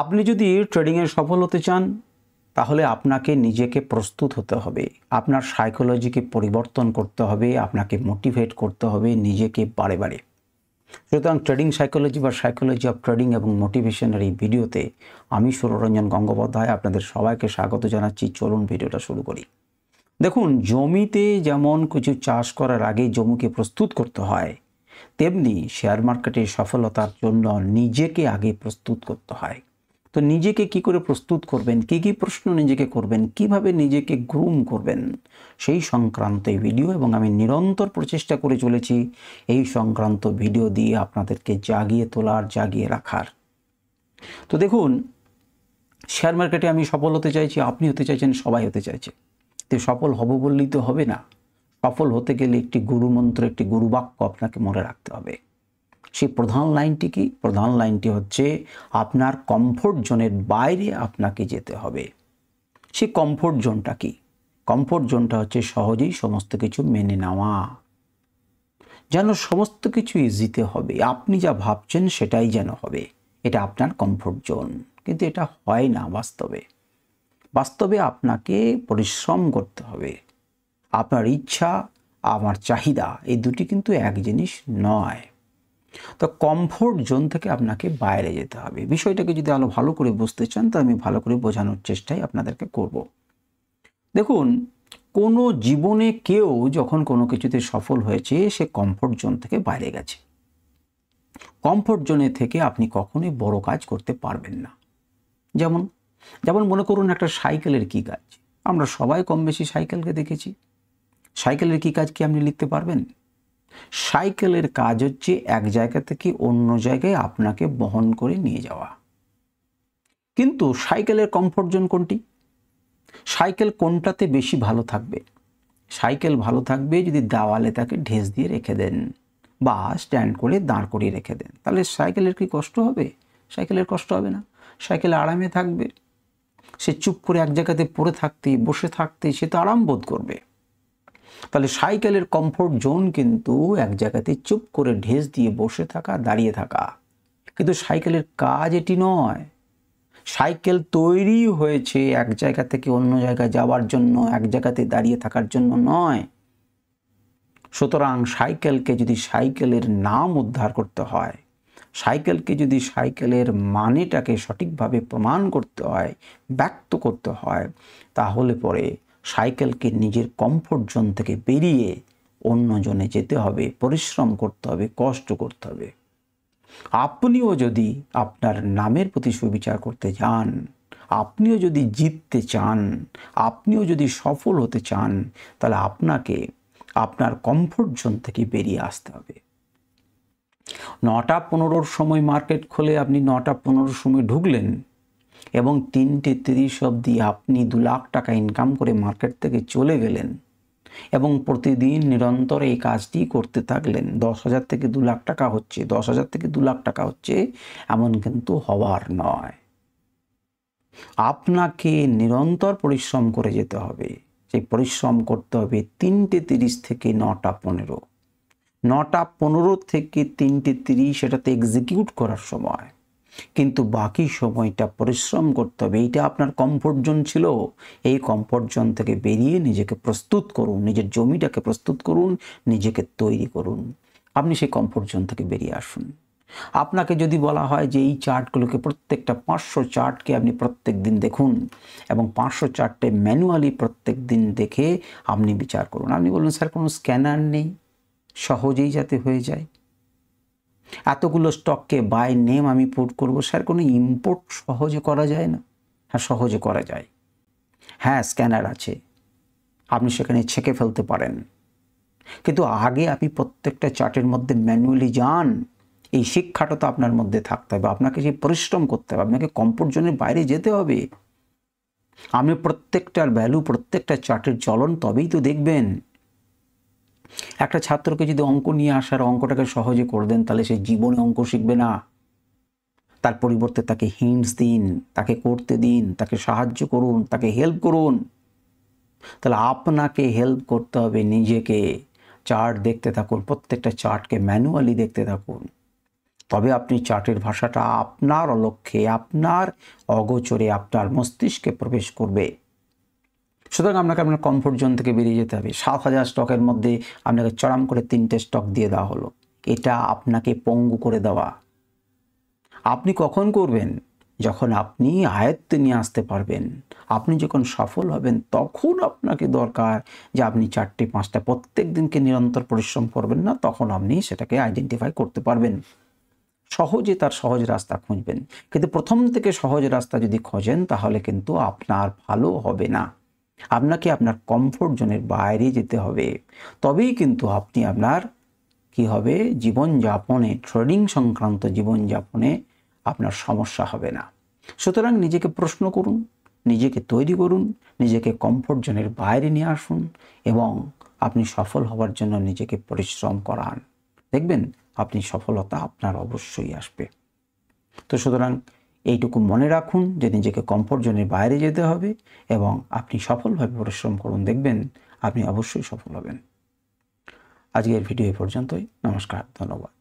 আপনি যদি ট্রেডিংয়ে সফল হতে চান তাহলে আপনাকে নিজেকে প্রস্তুত হতে হবে, আপনার সাইকোলজিকে পরিবর্তন করতে হবে, আপনাকে মোটিভেট করতে হবে নিজেকে বারে বারে। সুতরাং ট্রেডিং সাইকোলজি বা সাইকোলজি অফ ট্রেডিং এবং মোটিভেশনের এই ভিডিওতে আমি সুররঞ্জন গঙ্গোপাধ্যায় আপনাদের সবাইকে স্বাগত জানাচ্ছি। চলুন ভিডিওটা শুরু করি। দেখুন, জমিতে যেমন কিছু চাষ করার আগে জমিকে প্রস্তুত করতে হয়, তেমনি শেয়ার মার্কেটে সফলতার জন্য নিজেকে আগে প্রস্তুত করতে হয়। তো নিজেকে কি করে প্রস্তুত করবেন, কি প্রশ্ন নিজেকে করবেন, কিভাবে নিজেকে গ্রুম করবেন, সেই সংক্রান্ত এই ভিডিও, এবং আমি নিরন্তর প্রচেষ্টা করে চলেছি এই সংক্রান্ত ভিডিও দিয়ে আপনাদেরকে জাগিয়ে তোলার, জাগিয়ে রাখার। তো দেখুন, শেয়ার মার্কেটে আমি সফল হতে চাইছি, আপনি হতে চাইছেন, সবাই হতে চাইছে। তো সফল হব বললেই তো হবে না। সফল হতে গেলে একটি গুরুমন্ত্র, একটি গুরুবাক্য আপনাকে মনে রাখতে হবে। সেই প্রধান লাইনটি কি? প্রধান লাইনটি হচ্ছে আপনার কমফোর্ট জোনের বাইরে আপনাকে যেতে হবে। সেই কমফোর্ট জোনটা কি? কমফোর্ট জোনটা হচ্ছে সহজেই সমস্ত কিছু মেনে নেওয়া, যেন সমস্ত কিছু ইজিতে হবে, আপনি যা ভাবছেন সেটাই যেন হবে। এটা আপনার কমফোর্ট জোন, কিন্তু এটা হয় না বাস্তবে। বাস্তবে আপনাকে পরিশ্রম করতে হবে। আপনার ইচ্ছা, আমার চাহিদা, এই দুটি কিন্তু এক জিনিস নয়। তো কমফোর্ট জোন থেকে আপনাকে বাইরে যেতে হবে। বিষয়টাকে যদি আরো ভালো করে বুঝতে চান তো আমি ভালো করে বোঝানোর চেষ্টাই আপনাদেরকে করব। দেখুন, কোনো জীবনে কেউ যখন কোনো কিছুতে সফল হয়েছে সে কমফোর্ট জোন থেকে বাইরে গেছে। কমফোর্ট জোনে থেকে আপনি কখনোই বড় কাজ করতে পারবেন না। যেমন যেমন মনে করুন, একটা সাইকেলের কি কাজ? আমরা সবাই কম বেশি সাইকেলকে দেখেছি। সাইকেলের কি কাজ কি আপনি লিখতে পারবেন? সাইকেলের কাজ হচ্ছে এক জায়গা থেকে অন্য জায়গায় আপনাকে বহন করে নিয়ে যাওয়া। কিন্তু সাইকেলের কমফোর্ট জোন কোনটি? সাইকেল কোনটাতে বেশি ভালো থাকবে? সাইকেল ভালো থাকবে যদি দেওয়ালে তাকে ঢেস দিয়ে রেখে দেন বা স্ট্যান্ড করে দাঁড় করিয়ে রেখে দেন। তাহলে সাইকেলের কি কষ্ট হবে? সাইকেলের কষ্ট হবে না। সাইকেল আরামে থাকবে। সে চুপ করে এক জায়গাতে পড়ে থাকতে, বসে থাকতে সে তো আরাম বোধ করবে। তাহলে সাইকেলের কমফোর্ট জোন কিন্তু এক জায়গাতে চুপ করে ঢেস দিয়ে বসে থাকা, দাঁড়িয়ে থাকা। কিন্তু সাইকেলের কাজ এটি নয়। সাইকেল তৈরি হয়েছে এক জায়গা থেকে অন্য জায়গায় যাওয়ার জন্য, এক জায়গাতে দাঁড়িয়ে থাকার জন্য নয়। সুতরাং সাইকেলকে যদি সাইকেলের নাম উদ্ধার করতে হয়, সাইকেলকে যদি সাইকেলের মানেটাকে সঠিকভাবে প্রমাণ করতে হয়, ব্যক্ত করতে হয়, তাহলে পরে সাইকেলকে নিজের কমফোর্ট জোন থেকে বেরিয়ে অন্য জোনে যেতে হবে, পরিশ্রম করতে হবে, কষ্ট করতে হবে। আপনিও যদি আপনার নামের প্রতি সুবিচার করতে চান, আপনিও যদি জিততে চান, আপনিও যদি সফল হতে চান, তাহলে আপনাকে আপনার কমফোর্ট জোন থেকে বেরিয়ে আসতে হবে। 9টা 15-র সময় মার্কেট খোলে, আপনি 9টা 15-র সময় ঢুকলেন এবং 3টে 30 অবধি আপনি 2 লাখ টাকা ইনকাম করে মার্কেট থেকে চলে গেলেন এবং প্রতিদিন নিরন্তর এই কাজটি করতে থাকলেন। 10,000 থেকে 2 লাখ টাকা হচ্ছে, 10,000 থেকে 2 লাখ টাকা হচ্ছে, এমন কিন্তু হওয়ার নয়। আপনাকে নিরন্তর পরিশ্রম করে যেতে হবে। সেই পরিশ্রম করতে হবে 3টে 30 থেকে 9টা 15। 9টা 15 থেকে 3টে 30 সেটাতে এক্সিকিউট করার সময়, কিন্তু বাকি সময়টা পরিশ্রম করতে হবে। এইটা আপনার কমফোর্ট জোন ছিল। এই কমফোর্ট জোন থেকে বেরিয়ে নিজেকে প্রস্তুত করুন, নিজের জমিটাকে প্রস্তুত করুন, নিজেকে তৈরি করুন। আপনি সেই কমফোর্ট জোন থেকে বেরিয়ে আসুন। আপনাকে যদি বলা হয় যে এই চার্টগুলোকে, প্রত্যেকটা 500 চার্টকে আপনি প্রত্যেক দিন দেখুন এবং 500 চার্টে ম্যানুয়ালি প্রত্যেক দিন দেখে আপনি বিচার করুন। আপনি বলুন, স্যার কোনো স্ক্যানার নেই, সহজেই যাতে হয়ে যায়। এতগুলো স্টককে বাই নেম আমি পুট করব, স্যার কোনো ইম্পোর্ট সহজে করা যায় না? হ্যাঁ, সহজে করা যায়। হ্যাঁ, স্ক্যানার আছে, আপনি সেখানে ছেঁকে ফেলতে পারেন। কিন্তু আগে আপনি প্রত্যেকটা চার্টের মধ্যে ম্যানুয়ালি যান। এই শিক্ষাটা তো আপনার মধ্যে থাকতে হবে। আপনাকে সেই পরিশ্রম করতে হবে, আপনাকে কমফোর্ট জোনের বাইরে যেতে হবে। আপনি প্রত্যেকটার ভ্যালু, প্রত্যেকটা চার্টের চলন তবেই তো দেখবেন। একটা ছাত্রকে যদি অঙ্ক নিয়ে আসার, অঙ্কটাকে সহজে করে দেন, তাহলে সে জীবনে অঙ্ক শিখবে না। তার পরিবর্তে তাকে হিন্টস দিন, তাকে করতে দিন, তাকে সাহায্য করুন, তাকে হেল্প করুন। তাহলে আপনাকে হেল্প করতে হবে নিজেকে। চার্ট দেখতে থাকুন, প্রত্যেকটা চার্টকে ম্যানুয়ালি দেখতে থাকুন। তবে আপনি চার্টের ভাষাটা আপনার অলক্ষ্যে, আপনার অগোচরে, আপনার মস্তিষ্কে প্রবেশ করবে। সুতরাং আপনাকে আপনার কমফোর্ট জোন থেকে বেরিয়ে যেতে হবে। 7,000 স্টকের মধ্যে আপনাকে চড়াম করে 3টে স্টক দিয়ে দেওয়া হলো, এটা আপনাকে পঙ্গু করে দেওয়া। আপনি কখন করবেন? যখন আপনি আয়ত্তে নিয়ে আসতে পারবেন, আপনি যখন সফল হবেন, তখন আপনাকে দরকার যে আপনি 4টে-5টা প্রত্যেক দিনকে নিরন্তর পরিশ্রম করবেন না, তখন আপনি সেটাকে আইডেন্টিফাই করতে পারবেন। সহজে তার সহজ রাস্তা খুঁজবেন, কিন্তু প্রথম থেকে সহজ রাস্তা যদি খোঁজেন তাহলে কিন্তু আপনার ভালো হবে না। আপনাকে আপনার কমফোর্ট জোনের বাইরে যেতে হবে, তবেই কিন্তু আপনি আপনার কি হবে, জীবনযাপনে, ট্রেডিং সংক্রান্ত জীবনযাপনে আপনার সমস্যা হবে না। সুতরাং নিজেকে প্রশ্ন করুন, নিজেকে তৈরি করুন, নিজেকে কমফোর্ট জোনের বাইরে নিয়ে আসুন এবং আপনি সফল হওয়ার জন্য নিজেকে পরিশ্রম করান। দেখবেন আপনি সফলতা আপনার অবশ্যই আসবে। তো সুতরাং এইটুকু মনে রাখুন যে নিজেকে কমফোর্ট জোনের বাইরে যেতে হবে এবং আপনি সফলভাবে পরিশ্রম করুন, দেখবেন আপনি অবশ্যই সফল হবেন। আজকের ভিডিও এই পর্যন্তই। নমস্কার, ধন্যবাদ।